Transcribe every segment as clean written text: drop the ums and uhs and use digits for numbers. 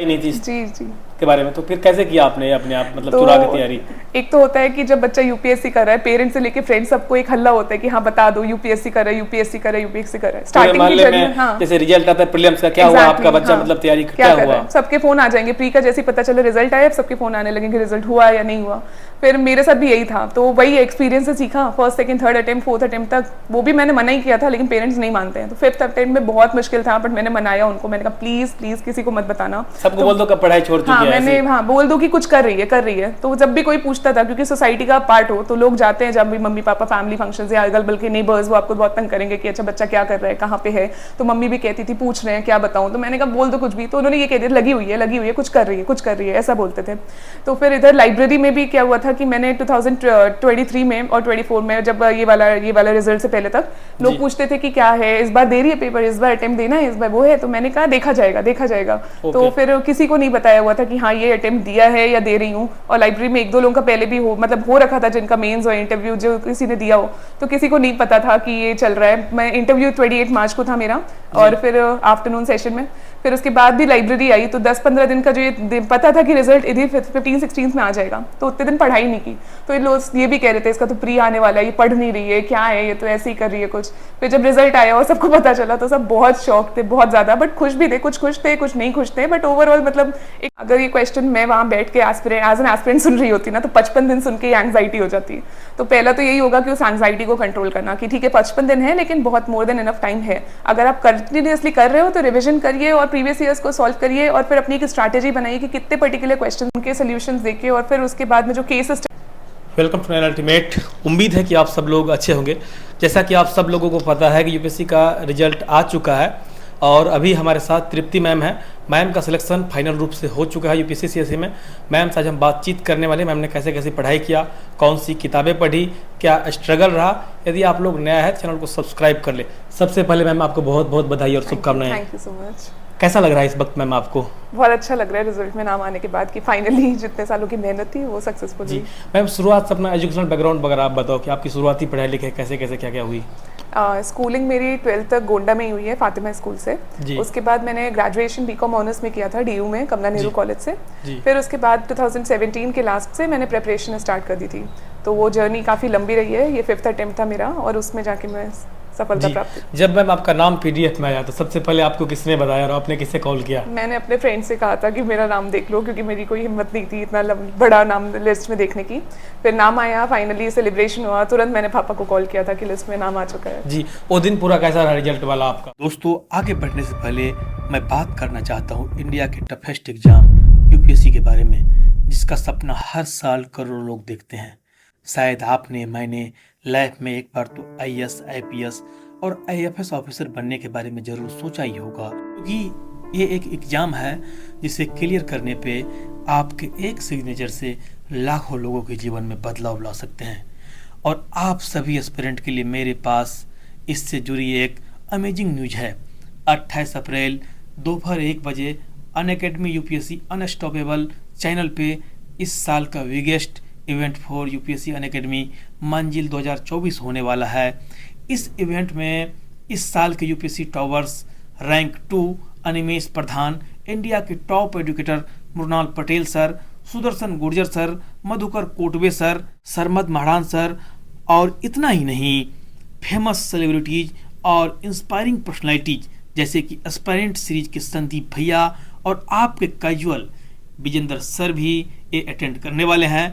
नहीं थी जी जी के बारे में, तो फिर कैसे किया आपने अपने आप मतलब तो चुरा के तैयारी? एक तो होता है कि जब बच्चा यूपीएससी कर रहा है, पेरेंट्स से लेके फ्रेंड्स सबको एक हल्ला होता है कि हाँ बता दो यूपीएससी कर रहा है, यूपीएससी कर रहा है, यूपीएससी कर रहा है। पूरे स्टार्टिंग की मोहल्ले जर्नी में हाँ जैसे रिजल्ट आता है प्रीलिम्स का, क्या हुआ आपका बच्चा हाँ, मतलब तैयारी क्या क्या कर रहा हुआ? है, सबके फोन आ जाएंगे प्री का, जैसे ही पता चला रिजल्ट आया सबके फोन आने लगेंगे रिजल्ट हुआ या नहीं हुआ। फिर मेरे साथ भी यही था, तो वही एक्सपीरियंस से सीखा। First second third attempt fourth attempt तक वो भी मैंने मना ही किया था, लेकिन पेरेंट्स नहीं मानते हैं। तो फिफ्थ अटेम्प्ट में बहुत मुश्किल था, बट मैंने मनाया उनको, मैंने कहा प्लीज प्लीज किसी को मत बताना। सबको तो बोल दो कब पढ़ाई छोड़ चुकी हाँ है मैंने ऐसे। हाँ बोल दो कि कुछ कर रही है कर रही है। तो जब भी कोई पूछता था, क्योंकि सोसाइटी का पार्ट हो तो लोग जाते हैं, जब भी मम्मी पापा फैमिली फंक्शन या अगल बगल के नेबर्स वो आपको बहुत तंग करेंगे कि अच्छा बच्चा क्या कर रहा है, कहाँ पे है। तो मम्मी भी कहती थी पूछ रहे हैं क्या बताऊँ, तो मैंने कहा बोल दो कुछ भी। तो उन्होंने ये कह दिया लगी हुई है कुछ कर रही है कुछ कर रही है, ऐसा बोलते थे। तो फिर इधर लाइब्रेरी में भी क्या हुआ था कि मैंने 2023 में और 24 में, जब ये वाला रिजल्ट से पहले तक लोग पूछते थे कि क्या है इस बार दे रही है पेपर, इस बार अटेम्प्ट देना है, इस बार वो है। तो मैंने कहा देखा जाएगा देखा जाएगा। तो फिर किसी को नहीं बताया हुआ था कि हाँ ये अटेम्प्ट दिया है या दे रही हूँ। और लाइब्रेरी में एक दो लोगों का पहले भी हो रखा था जिनका मेंस और इंटरव्यू जो किसी ने दिया हो, तो किसी को नहीं पता था कि ये चल रहा है। मैं इंटरव्यू 28 मार्च को था मेरा, और फिर आफ्टरनून सेशन में। फिर उसके बाद भी लाइब्रेरी आई, तो 10-15 दिन का जो ये पता था कि रिजल्ट इधर 15-16 में आ जाएगा, तो उतने दिन पढ़ाई नहीं की। तो ये लोग ये भी कह रहे थे इसका तो प्री आने वाला है, ये पढ़ नहीं रही है, क्या है ये तो ऐसे ही कर रही है कुछ। फिर जब रिजल्ट आया और सबको पता चला तो सब बहुत शौक थे, बहुत ज्यादा, बट खुश भी थे, कुछ खुश थे कुछ नहीं खुश थे। बट ओवरऑल मतलब अगर ये क्वेश्चन मैं वहाँ बैठ के एज एन एस्पिरेंट सुन रही होती ना, तो 55 दिन सुन के एंग्जाइटी हो जाती है। तो पहला तो यही होगा कि उस एंग्जाइटी को कंट्रोल करना, कि ठीक है 55 दिन है लेकिन बहुत मोर देन इनफ टाइम है। अगर आप कंटिन्यूसली कर रहे हो तो रिविजन करिए और प्रीवियस ईयर्स को सॉल्व करिए, और फिर अपनी एक स्ट्रैटेजी बनाइए कि कितने पर्टिकुलर क्वेश्चन के सोल्यूशंस देखिए, और फिर उसके बाद में जो केसेस। Welcome to ultimate. उम्मीद है कि आप सब लोग अच्छे होंगे। जैसा कि आप सब लोगों को पता है कि यूपीएससी का रिजल्ट आ चुका है, और अभी हमारे साथ तृप्ति मैम है। मैम का सिलेक्शन फाइनल रूप से हो चुका है यूपीएससी सीएससी में। मैम से आज हम बातचीत करने वाले। मैम ने कैसे कैसे पढ़ाई किया, कौन सी किताबें पढ़ी, क्या स्ट्रगल रहा। यदि आप लोग नया है चैनल को सब्सक्राइब कर ले। सबसे पहले मैम आपको बहुत बहुत बधाई और शुभकामनाएं। Thank you so much. कैसा लग रहा है इस वक्त मैम आपको? बहुत अच्छा लग रहा है रिजल्ट में नाम आने के बाद, कि फाइनली जितने सालों की मेहनत थी वो सक्सेसफुल हुई। मैम शुरुआत से अपना एजुकेशनल बैकग्राउंड वगैरह आप बताओ कि आपकी शुरुआती पढ़ाई लिखाई कैसे कैसे क्या क्या हुई? स्कूलिंग मेरी 12th तक गोंडा में ही हुई है, फातिमा स्कूल से। उसके बाद मैंने ग्रेजुएशन बीकॉम ऑनर्स में किया था डीयू में, कमला नेहरू कॉलेज से। फिर उसके बाद 2017 के लास्ट से मैंने प्रिपरेशन स्टार्ट कर दी थी। तो वो जर्नी काफ़ी लंबी रही है। ये 5th अटेम्प्ट था मेरा, और उसमें जाके मैं सफलता प्राप्त की। जब मैम आपका नाम पीडीएफ में आया तो सबसे पहले आपको किसने बताया और आपने किससे कॉल किया? मैंने अपने फ्रेंड से कहा था कि मेरा नाम देख लो, क्योंकि मेरी कोई हिम्मत नहीं थी इतना बड़ा नाम लिस्ट में देखने की। फिर नाम आया, फाइनली सेलिब्रेशन हुआ, तुरंत मैंने पापा को कॉल किया था कि लिस्ट में नाम आ चुका है। जी, वो दिन पूरा कैसा रहा रिजल्ट वाला आपका? दोस्तों, आगे बढ़ने से पहले मैं बात करना चाहता हूँ इंडिया के टफेस्ट एग्जाम यूपीएससी के बारे में, जिसका सपना हर साल करोड़ों लोग देखते हैं। शायद आपने मैंने लाइफ में एक बार तो आईएएस, आईपीएस और आईएफएस ऑफिसर बनने के बारे में जरूर सोचा ही होगा, क्योंकि ये एक एग्जाम है जिसे क्लियर करने पे आपके एक सिग्नेचर से लाखों लोगों के जीवन में बदलाव ला सकते हैं। और आप सभी एस्पिरेंट के लिए मेरे पास इससे जुड़ी एक अमेजिंग न्यूज है। 28 अप्रैल दोपहर 1 बजे अनअकैडमी यूपीएससी अनस्टॉपेबल चैनल पे इस साल का biggest event for UPSC Unacademy मंजिल 2024 होने वाला है। इस इवेंट में इस साल के UPSC toppers rank 2 Animesh Pradhan, India के top educator Mrinal Patel sir, Sudarshan Gurjar sir, Madhukar Kotwe sir, Sarmad Maharan sir, और इतना ही नहीं, फेमस सेलिब्रिटीज और इंस्पायरिंग पर्सनालिटीज जैसे कि एस्पायरेंट सीरीज के संदीप भैया और आपके कैजुअल विजेंद्र सर भी ये अटेंड करने वाले हैं।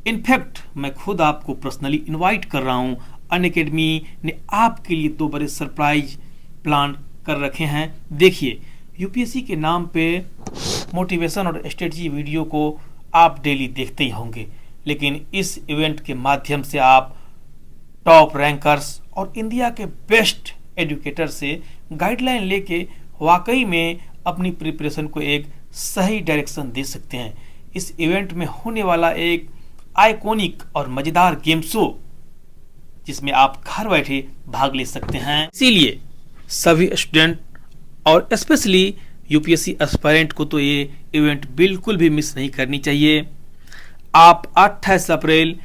इनफैक्ट मैं खुद आपको पर्सनली इनवाइट कर रहा हूँ। अनअकैडमी ने आपके लिए 2 बड़े सरप्राइज प्लान कर रखे हैं। देखिए, यूपीएससी के नाम पे मोटिवेशन और स्ट्रेटजी वीडियो को आप डेली देखते ही होंगे, लेकिन इस इवेंट के माध्यम से आप टॉप रैंकर्स और इंडिया के बेस्ट एजुकेटर से गाइडलाइन लेके वाकई में अपनी प्रिपरेशन को एक सही डायरेक्शन दे सकते हैं। इस इवेंट में होने वाला एक आइकॉनिक और मजेदार गेम शो जिसमें आप घर बैठे भाग ले सकते हैं। इसीलिए सभी स्टूडेंट और स्पेशली यूपीएससी एस्पायरेंट को तो ये इवेंट बिल्कुल भी मिस नहीं करनी चाहिए। आप 28 अप्रैल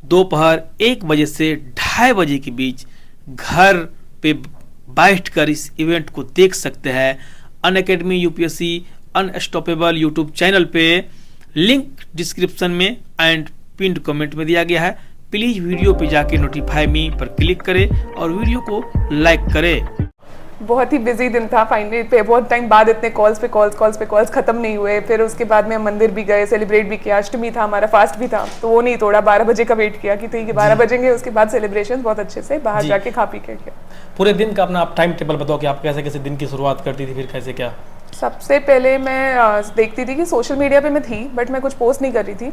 दोपहर 1 बजे से 2:30 बजे के बीच घर पे बैठकर इस इवेंट को देख सकते हैं। Unacademy UPSC unstoppable YouTube channel पे। लिंक डिस्क्रिप्शन में एंड पिंड कमेंट में दिया गया है। प्लीज वीडियो पे जाके नोटिफाई मी पर क्लिक करें और वीडियो को लाइक करें। बहुत ही बिजी दिन था। फाइनली पे बहुत टाइम बाद इतने कॉल्स पे कॉल्स खत्म नहीं हुए। फिर उसके बाद में हम मंदिर भी गए, सेलिब्रेट भी किया। अष्टमी था, हमारा फास्ट भी था, तो वो नहीं तोड़ा। 12 बजे का वेट किया कि ठीक है 12 बजेंगे। उसके बाद सेलिब्रेशन बहुत अच्छे से बाहर जाके खा पी के किया। पूरे दिन का अपना आप टाइम टेबल बताओ कि आप कैसे कैसे दिन की शुरुआत करती थी, फिर कैसे क्या? सबसे पहले मैं देखती थी कि सोशल मीडिया पे मैं थी, बट मैं कुछ पोस्ट नहीं कर रही थी।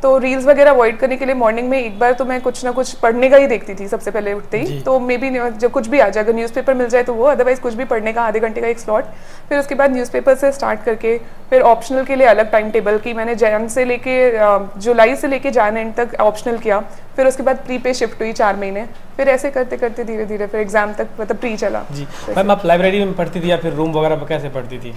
तो रील्स वगैरह अवॉइड करने के लिए मॉर्निंग में एक बार तो मैं कुछ ना कुछ पढ़ने का ही देखती थी सबसे पहले उठते ही। तो मे बी जब कुछ भी आ जाए, अगर न्यूज़पेपर मिल जाए तो वो, अदरवाइज कुछ भी पढ़ने का आधे घंटे का एक स्लॉट। फिर उसके बाद न्यूज़पेपर से स्टार्ट करके फिर ऑप्शनल के लिए अलग टाइम टेबल की मैंने जैन से लेके जुलाई से लेके जैन एंड तक ऑप्शनल किया। फिर उसके बाद प्री पे शिफ्ट हुई 4 महीने। फिर ऐसे करते करते धीरे धीरे फिर एग्जाम तक मतलब प्री चला। जी मैम, आप लाइब्रेरी में पढ़ती थी या फिर रूम वगैरह में कैसे पढ़ती थी?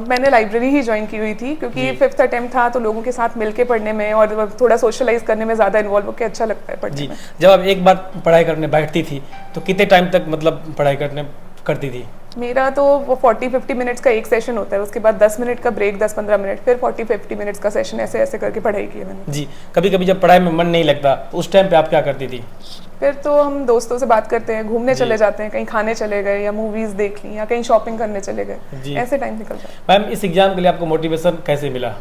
मैंने लाइब्रेरी ही ज्वाइन की हुई थी, क्योंकि 5th अटेम्प्ट था तो लोगों के साथ मिलके पढ़ने में और थोड़ा सोशलाइज करने में ज़्यादा इन्वॉल्व होकर अच्छा लगता है पढ़ने में। जब आप एक बार पढ़ाई करने बैठती थी तो कितने टाइम तक मतलब पढ़ाई करती थी? मेरा तो वो 40-50 मिनट्स का एक सेशन होता है, उसके बाद 10 मिनट का ब्रेक, 10-15 मिनट, फिर 40-50 मिनट्स का सेशन, ऐसे ऐसे करके पढ़ाई की है मैंने। जी, कभी कभी जब पढ़ाई में मन नहीं लगता उस टाइम पे आप क्या करती थी? फिर तो हम दोस्तों से बात करते हैं, घूमने चले जाते हैं, कहीं खाने चले गए या मूवीज देख ली या कहीं शॉपिंग करने चले गए, ऐसे टाइम निकल जाता है। मैम, इस एग्जाम के लिए आपको मोटिवेशन कैसे मिला?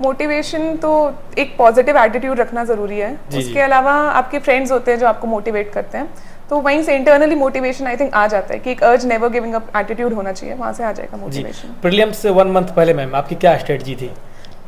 मोटिवेशन तो एक पॉजिटिव एटीट्यूड रखना ज़रूरी है। उसके अलावा आपके फ्रेंड्स होते हैं जो आपको मोटिवेट करते हैं, तो वहीं से इंटरनली मोटिवेशन आई थिंक आ जाता है कि एक अर्ज नेवर गिविंग अप एटीट्यूड होना चाहिए, वहाँ से आ जाएगा मोटिवेशन। प्रीलिम्स से 1 मंथ पहले मैम आपकी क्या स्ट्रेटजी थी?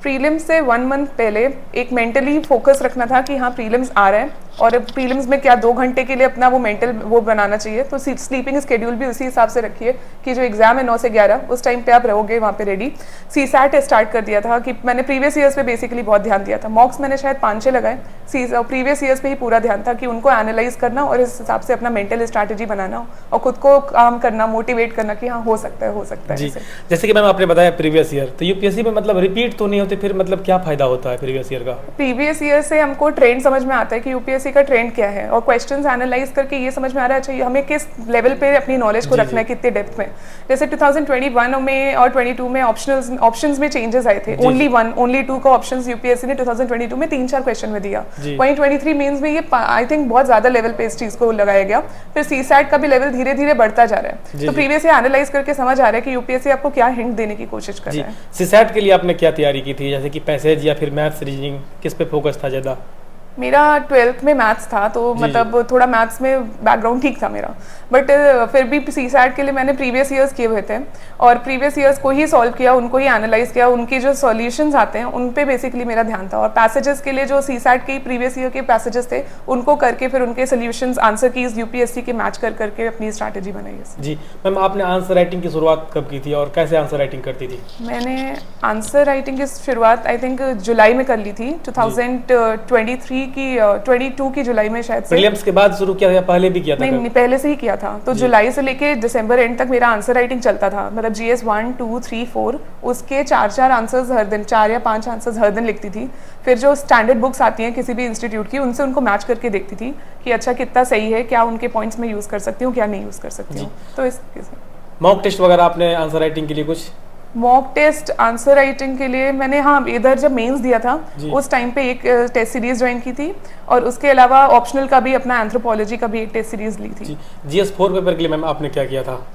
प्रीलिम्स से 1 मंथ पहले एक मेंटली फोकस रखना था कि हाँ प्रीलिम्स आ रहा है, और प्रीलिम्स में क्या 2 घंटे के लिए अपना वो मेंटल वो बनाना चाहिए। तो स्लीपिंग स्केड्यूल भी उसी हिसाब से रखिए कि जो एग्जाम है 9 से 11 उस टाइम पे आप रहोगे वहाँ पे रेडी। CSAT स्टार्ट कर दिया था कि मैंने प्रीवियस ईयर्स पे बेसिकली बहुत ध्यान दिया था। मॉक्स मैंने शायद 5-6 लगाए, प्रीवियस ईयर्स पे ही पूरा ध्यान था कि उनको एनालाइज करना और इस हिसाब से अपना मेंटल स्ट्रैटेजी बनाना और खुद को काम करना, मोटिवेट करना कि हाँ हो सकता है। जी, जैसे कि मैम आपने बताया प्रीवियस ईयर, तो यूपीएससी में मतलब रिपीट तो नहीं होते, फिर मतलब क्या फायदा होता है प्रीवियस ईयर का? प्रीवियस ईयर से हमको ट्रेंड समझ में आता है कि यूपीएससी का ट्रेंड क्या है, और क्वेश्चंस एनालाइज करके ये समझ में आ रहा है अच्छा हमें किस लेवल पे अपनी नॉलेज को रखना है, कितने डेप्थ में। जैसे 2021 में और 22 में ऑप्शंस में चेंजेस आए थे। ओनली 1 ओनली 2 का ऑप्शंस यूपीएससी ने 2022 में 3-4 क्वेश्चन में दिया। वहीं 23 मेंस में ये आई थिंक बहुत ज्यादा लेवल पे इस चीज को लगाया गया। फिर सीसैट का भी लेवल धीरे धीरे बढ़ता जा रहा है। तो प्रीवियस ईयर एनालाइज करके समझ आ रहा है कि यूपीएससी आपको क्या हिंट देने की कोशिश कर रहा है। सीसैट के लिए आपने क्या तैयारी की थी, जैसे कि पैसेज या फिर मैथ्स, रीजनिंग, किस पे फोकस था ज्यादा? मेरा 12th में मैथ्स था, तो मतलब थोड़ा मैथ्स में बैकग्राउंड ठीक था मेरा, बट फिर भी सीसैट के लिए मैंने प्रीवियस ईयर्स किए हुए थे और प्रीवियस ईयर्स को ही सॉल्व किया, उनको ही एनालाइज किया, उनके जो सॉल्यूशंस आते हैं उन पे बेसिकली मेरा ध्यान था। और पैसेजेस के लिए जो सीसैट के प्रीवियस ईयर के पैसेजेस थे उनको करके फिर उनके सोल्यूशंस, आंसर कीज यूपीएससी के मैच करके अपनी स्ट्रैटेजी बनाई है। जी मैम, आपने आंसर राइटिंग की शुरुआत कब की थी और कैसे आंसर राइटिंग करती थी? मैंने आंसर राइटिंग की शुरुआत आई थिंक जुलाई में कर ली थी, 2023 की 22 की जुलाई में शायद से। प्रीलिम्स के बाद शुरू किया या पहले भी किया था? नहीं, पहले से ही किया था। तो जुलाई से लेके दिसंबर एंड तक मेरा आंसर राइटिंग चलता था, मतलब GS 1, 2, 3, 4 उसके 4 आंसर्स हर दिन, 4 या 5 आंसर्स हर दिन लिखती थी। फिर जो स्टैंडर्ड बुक्स आती हैं किसी भी इंस्टीट्यूट की, उनसे उनको मैच करके देखती थी कि अच्छा कितना सही है, क्या उनके पॉइंट्स में यूज कर सकती हूँ, क्या नहीं यूज कर सकती हूँ। तो इस मॉक टेस्ट वगैरह आपने आंसर राइटिंग के लिए कुछ? मॉक टेस्ट आंसर राइटिंग के लिए मैंने इधर जब मेंस दिया था उस टाइम पे एक टेस्ट सीरीज ज्वाइन की थी, और उसके अलावा ऑप्शनल का भी अपना एंथ्रोपोलॉजी का भी एक टेस्ट सीरीज ली थी। GS 4 पेपर के लिए मैम आपने क्या किया था?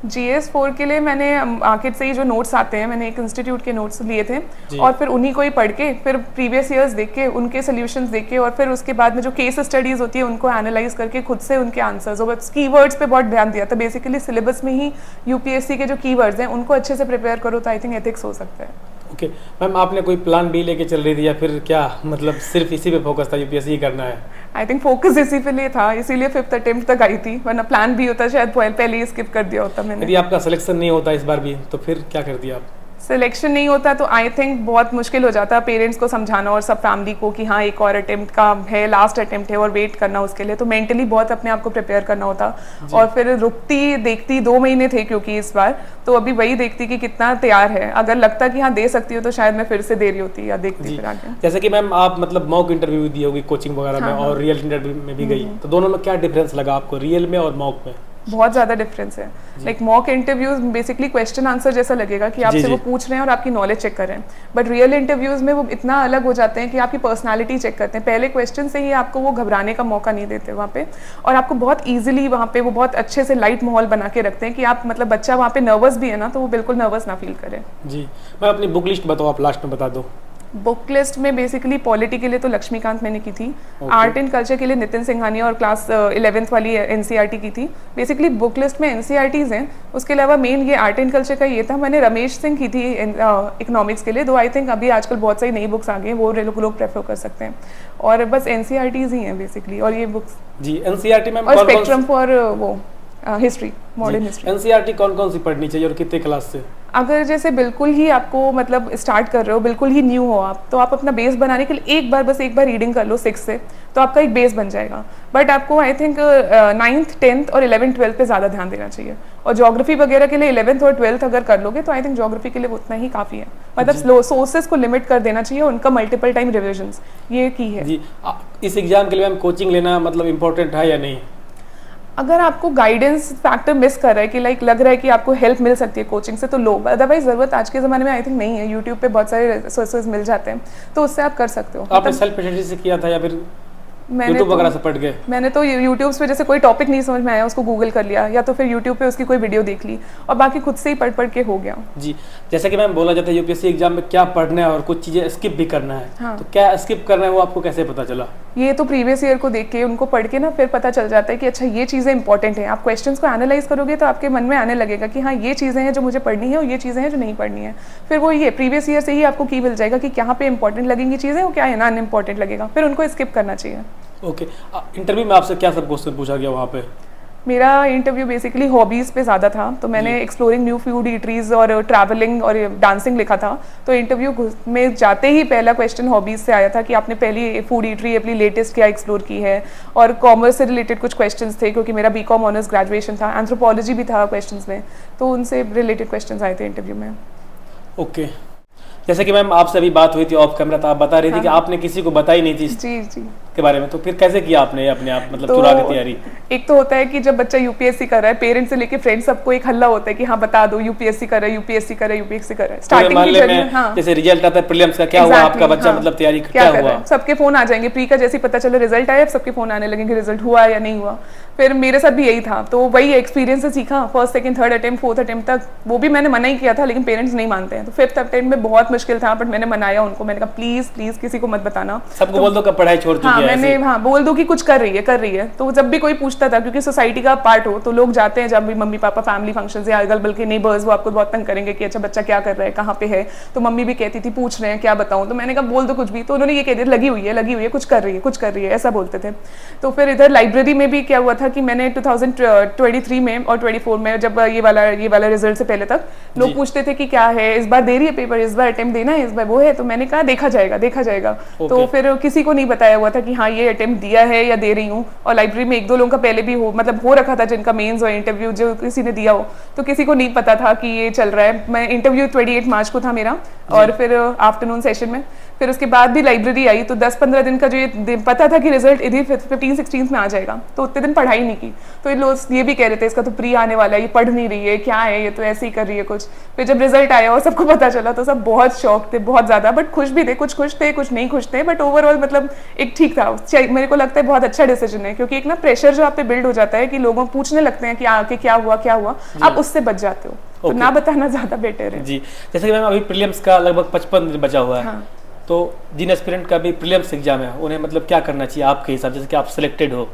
GS 4 के लिए मैंने मार्केट से ही जो नोट्स आते हैं, मैंने एक इंस्टीट्यूट के नोट्स लिए थे और फिर उन्हीं को ही पढ़ के, फिर प्रीवियस ईयर्स देख के, उनके सोल्यूशंस देख के, और फिर उसके बाद में जो केस स्टडीज होती है उनको एनालाइज करके खुद से उनके आंसर्स, और कीवर्ड्स पे बहुत ध्यान दिया था। बेसिकली सिलेबस में ही यूपीएससी के जो कीवर्ड्स हैं उनको अच्छे से प्रिपेयर करो तो आई थिंक एथिक्स हो सकता है। ओके मैम, आपने कोई प्लान बी लेके चल रही थी या फिर क्या मतलब सिर्फ इसी पे फोकस था, यूपीएससी करना है? आई थिंक फोकस इसी पे लिए था, इसीलिए 5th अटेम्प्ट तक आई थी, वरना प्लान भी होता शायद पहले ही स्किप कर दिया होता मैंने। यदि आपका सिलेक्शन नहीं होता इस बार भी तो फिर क्या कर दिया आप? सिलेक्शन नहीं होता तो आई थिंक बहुत मुश्किल हो जाता पेरेंट्स को समझाना और सब फैमिली को कि हाँ एक और अटेम्प्ट का है, लास्ट अटेम्प्ट है, और वेट करना उसके लिए। तो मेंटली बहुत अपने आप को प्रिपेयर करना होता, और फिर रुकती देखती 2 महीने थे क्योंकि इस बार, तो अभी वही देखती कि कितना तैयार है। अगर लगता कि हाँ दे सकती हो तो शायद मैं फिर से दे रही होती या देखती फिर आगे। जैसे कि मैम आप मतलब मॉक इंटरव्यू दी होगी कोचिंग वगैरह में और रियल इंटरव्यू में भी गई, तो दोनों में क्या डिफरेंस लगा आपको, रियल में और मॉक में? बहुत ज़्यादा डिफरेंस है। Like mock interviews basically question answer जैसा लगेगा कि आपसे वो पूछ रहे हैं और आपकी नॉलेज चेक कर रहे हैं, बट रियल इंटरव्यूज में वो इतना अलग हो जाते हैं कि आपकी पर्सनालिटी चेक करते हैं। पहले क्वेश्चन से ही आपको वो घबराने का मौका नहीं देते वहाँ पे, और आपको बहुत ईजिली वहाँ पे वो बहुत अच्छे से लाइट माहौल बना के रखते हैं कि आप मतलब बच्चा वहाँ पे नर्वस भी है ना तो वो बिल्कुल नर्वस ना फील करे। जी, मैं अपनी बुक लिस्ट बताओ, आप लास्ट में बता दो। बुक लिस्ट में बेसिकली पॉलिटी के लिए तो लक्ष्मीकांत मैंने की थी, आर्ट एंड कल्चर के लिए नितिन सिंघानिया और क्लास 11th वाली एनसीईआरटी की थी। बेसिकली बुक लिस्ट में एनसीईआरटीज हैं, उसके अलावा मेन ये आर्ट एंड कल्चर का ये था। मैंने रमेश सिंह की थी इकोनॉमिक्स के लिए, दो आई थिंक अभी आजकल बहुत सारी नई बुक्स आ गई हैं, वो लोग प्रेफर कर सकते हैं। और बस एनसीईआरटीज ही हैं बेसिकली, और ये बुक्स जी एनसीईआरटी में और स्पेक्ट्रम फॉर वो हिस्ट्री, मॉडर्न हिस्ट्री। एनसीईआरटी कौन कौन सी पढ़नी चाहिए और कितने क्लास से? अगर जैसे बिल्कुल ही आपको मतलब स्टार्ट कर रहे हो, बिल्कुल ही न्यू हो आप, तो आप अपना बेस बनाने के लिए बस एक बार रीडिंग कर लो 6 से, तो आपका एक बेस बन जाएगा। बट आपको आई थिंक 9th 10th और 11th 12th पे ज़्यादा ध्यान देना चाहिए। और ज्योग्राफी वगैरह के लिए 11th और 12th अगर कर लोगे तो आई थिंक ज्योग्राफी के लिए उतना ही काफ़ी है। मतलब सोर्सेज को लिमिट कर देना चाहिए, उनका मल्टीपल टाइम रिविजन्स, ये की है। जी, इस एग्जाम के लिए मैम कोचिंग लेना मतलब इम्पोर्टेंट है या नहीं? अगर आपको गाइडेंस फैक्टर मिस कर रहा है कि लाइक लग रहा है कि आपको हेल्प मिल सकती है कोचिंग से, तो लो। अदरवाइज ज़रूरत आज के ज़माने में आई थिंक नहीं है, यूट्यूब पे बहुत सारे सोर्सेज मिल जाते हैं, तो उससे आप कर सकते हो। आपने सेल्फ स्टडी से किया था या फिर मैंने यूट्यूब वगैरह से पढ़ गए? मैंने तो यूट्यूब पे जैसे कोई टॉपिक नहीं समझ में आया उसको गूगल कर लिया, या तो फिर यूट्यूब पे उसकी कोई वीडियो देख ली, और बाकी खुद से ही पढ़ के हो गया। जी, जैसे कि मैम बोला जाता है यूपीएससी एग्जाम में क्या पढ़ना है और कुछ चीज़ें स्किप भी करना है। हाँ। तो क्या स्किप करना है वो आपको कैसे पता चला? ये तो प्रीवियस ईयर को देख के उनको पढ़ के ना फिर पता चल जाता है कि अच्छा ये चीज़ें इंपॉर्टेंट हैं। आप क्वेश्चंस को एनालाइज करोगे तो आपके मन में आने लगेगा कि हाँ ये चीज़ें हैं जो मुझे पढ़नी है और ये चीज़ें हैं जो नहीं पढ़नी है। फिर वो ये प्रीवियस ईयर से ही आपको की मिल जाएगा कि कहाँ पे इंपॉर्टेंट लगेंगी चीज़ें और क्या है ना अनइम्पॉर्टेंट लगेगा, फिर उनको स्किप करना चाहिए। ओके, इंटरव्यू में आपसे क्या सब क्वेश्चन पूछा गया वहाँ पे? मेरा इंटरव्यू बेसिकली हॉबीज़ पे ज़्यादा था, तो मैंने एक्सप्लोरिंग न्यू फूड ईटरीज और ट्रैवलिंग और डांसिंग लिखा था। तो इंटरव्यू में जाते ही पहला क्वेश्चन हॉबीज़ से आया था कि आपने पहली फूड ईटरी अपनी लेटेस्ट क्या एक्सप्लोर की है, और कॉमर्स से रिलेटेड कुछ क्वेश्चंस थे क्योंकि मेरा बीकॉम ऑनर्स ग्रेजुएशन था, एंथ्रोपोलॉजी भी था क्वेश्चंस में, तो उनसे रिलेटेड क्वेश्चंस आए थे इंटरव्यू में। ओके, जैसे कि मैम आपसे अभी बात हुई थी ऑफ कैमरा, तो आप बता रही थी कि आपने किसी को बताई नहीं थी जी के बारे में, तो फिर कैसे किया आपने अपने आप मतलब तो चुरा के तैयारी? एक तो होता है कि जब बच्चा यूपीएससी कर रहा है, पेरेंट्स से लेके फ्रेंड्स सबको एक हल्ला होता है कि हाँ बता दो यूपीएससी कर रहा है, यूपीएससी कर रहा है, यूपीएससी कर रहा है। स्टार्टिंग की जर्नी, हाँ जैसे रिजल्ट आता है प्रीलिम्स का, क्या हुआ आपका बच्चा हाँ, मतलब तैयारी क्या हुआ? है? सबके फोन आ जाएंगे प्री का, जैसे पता चला रिजल्ट आया सबके फोन आने लगेंगे रिजल्ट हुआ या नहीं हुआ। फिर मेरे साथ भी यही था, तो वही एक्सपीरियंस से सीखा। First second third attempt fourth attempt तक वो भी मैंने मना ही किया था, लेकिन पेरेंट्स नहीं मानते हैं। तो 5th अटेम्प्ट में बहुत मुश्किल था, बट मैंने मनाया उनको, मैंने कहा प्लीज प्लीज किसी को मत बताना, सबको बोल दो कि पढ़ाई छोड़ चुकी है। मैंने बोल दो कि कुछ कर रही है। तो जब भी कोई पूछता था, क्योंकि सोसाइटी का पार्ट हो तो लोग जाते हैं जब भी मम्मी पापा फैमिली फंक्शन या अगल बगल के नेबर्स, वो आपको बहुत तंग करेंगे कि अच्छा बच्चा क्या कर रहा है, कहाँ पे है। तो मम्मी भी कहती थी पूछ रहे हैं क्या बताऊं, तो मैंने कहा बोल दो कुछ भी। तो उन्होंने ये कह दिया लगी हुई है, कुछ कर रही है, ऐसा बोलते थे। तो फिर इधर लाइब्रेरी में भी क्या हुआ था कि मैंने 2023 में और 24 में, जब ये वाला रिजल्ट से पहले तक लोग पूछते थे कि क्या है, इस बार दे रही है पेपर, इस बार अटेम्प्ट देना है, इस बार वो है। तो मैंने कहा देखा जाएगा। तो फिर किसी को नहीं बताया हुआ था कि हाँ ये अटेम्प्ट दिया है या दे रही हूँ। और लाइब्रेरी में 1-2 लोगों का पहले भी हो रखा था जिनका मेंस और इंटरव्यू जो किसी ने दिया हो, तो किसी को नहीं पता था कि ये चल रहा है। मैं इंटरव्यू 28 मार्च को था मेरा, और फिर आफ्टरनून सेशन में, फिर उसके बाद भी लाइब्रेरी आई। तो 10-15 दिन का जो ये पता था कि रिजल्ट इधर 15-16 में आ जाएगा, तो उतने दिन पढ़ाई नहीं की। तो ये लोग ये भी कह रहे थे इसका तो प्री आने वाला है, ये पढ़ नहीं रही है, क्या है ये तो ऐसे ही कर रही है कुछ। फिर जब रिजल्ट आया और सबको पता चला तो सब बहुत शौक थे, बहुत ज्यादा, बट खुश भी थे, कुछ खुश थे कुछ नहीं खुश थे, बट ओवरऑल मतलब एक ठीक था। मेरे को लगता है बहुत अच्छा डिसीजन है, क्योंकि एक ना प्रेशर जो आप पे बिल्ड हो जाता है कि लोगों पूछने लगते हैं कि आके क्या हुआ, आप उससे बच जाते हो। तो ना बताना ज्यादा बेटर है। जी, जैसे कि मैम अभी प्रीलिम्स का लगभग 55 दिन बचा हुआ है। हाँ। तो जिन एस्पिरेंट का भी प्रीलिम्स एग्जाम है उन्हें मतलब क्या करना चाहिए आपके हिसाब से, जैसे कि आप सिलेक्टेड हो?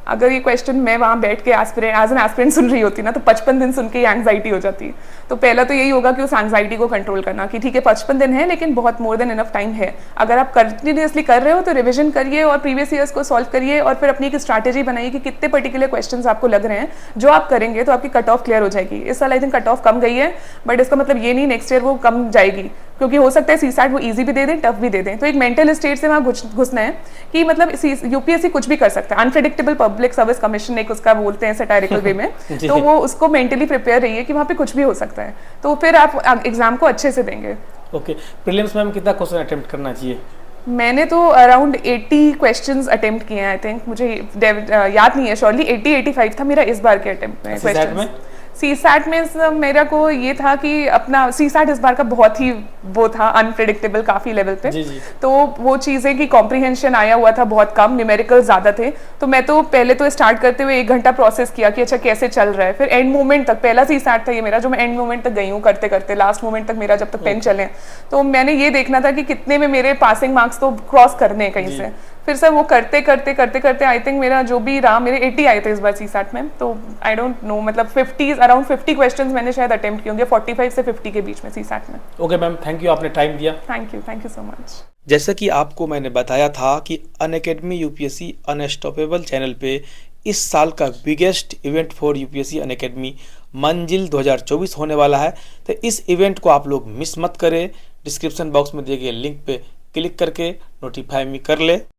अगर ये क्वेश्चन मैं वहाँ बैठ के एज एन एस्पिरेंट सुन रही होती ना, तो 55 दिन सुन के एंग्जाइटी हो जाती। तो पहला तो यही होगा कि उस एंग्जाइटी को कंट्रोल करना कि ठीक है 55 दिन है, लेकिन बहुत मोर देन इनफ टाइम है। अगर आप कंटिन्यूसली कर रहे हो तो रिविजन करिए और प्रीवियस ईयर्स को सॉल्व करिए, और फिर अपनी एक स्ट्रैटेजी बनाइए कि कितने पर्टिकुलर क्वेश्चंस आपको लग रहे हैं जो आप करेंगे तो आपकी कट ऑफ क्लियर हो जाएगी। इस साल आई थिंक कट ऑफ कम गई है, बट इसका मतलब ये नहीं नेक्स्ट ईयर वो कम जाएगी, क्योंकि हो सकता है सीसैट वो इजी भी दे दें, टफ भी दे दें। तो एक मेंटल स्टेट से वहाँ घुसना है कि मतलब यूपीएससी कुछ भी कर सकता है। अनप्रेडिक्टेबल पब्लिक सर्विस कमीशन एक उसका बोलते हैं सैटारिकल वे में, तो वो उसको मेंटली प्रिपेयर रहिए कि वहाँ पे कुछ भी हो सकता है, तो फिर आप एग्जाम को अच्छे से देंगे। ओके, प्रीलिम्स में हम कितना क्वेश्चन अटेम्प्ट करना चाहिए? मैंने तो अराउंड 80 क्वेश्चंस अटेम्प्ट किए हैं आई थिंक, मुझे याद नहीं है श्योरली, 80-85 था मेरा इस बार के अटेम्प्ट में क्वेश्चंस। सीसैट में मेरा को ये था कि अपना सीसैट इस बार का बहुत ही वो था अनप्रेडिक्टेबल काफ़ी लेवल पे। जी। तो वो चीज़ें कि कॉम्प्रिहेंशन आया हुआ था बहुत कम, न्यूमेरिकल ज़्यादा थे। तो मैं तो पहले तो स्टार्ट करते हुए 1 घंटा प्रोसेस किया कि अच्छा कैसे चल रहा है, फिर एंड मोमेंट तक, पहला सीसैट था ये मेरा जो मैं एंड मोमेंट तक गई हूँ करते करते, लास्ट मोमेंट तक मेरा जब तक पेन चले। तो मैंने ये देखना था कि कितने में मेरे पासिंग मार्क्स तो क्रॉस करने हैं कहीं से। फिर सर वो करते करते आई थिंक मेरा जो भी रहा, मेरे 80 आए थे इस बार सीसैट में। तो आई डोंट नो, मतलब 50 अराउंड 50 क्वेश्चंस मैंने शायद अटेम्प्ट किए होंगे 45 से 50 के बीच में सीसैट में। ओके मैम, थैंक यू, आपने टाइम दिया। Thank you so much. जैसा कि आपको मैंने बताया था कि अनअकैडमी यूपीएससी अनस्टॉपेबल चैनल पे इस साल का biggest event for UPSC Unacademy मंजिल 2024 होने वाला है। तो इस इवेंट को आप लोग मिस मत करें। डिस्क्रिप्शन बॉक्स में दिए गए लिंक पे क्लिक करके नोटिफाई मी कर ले।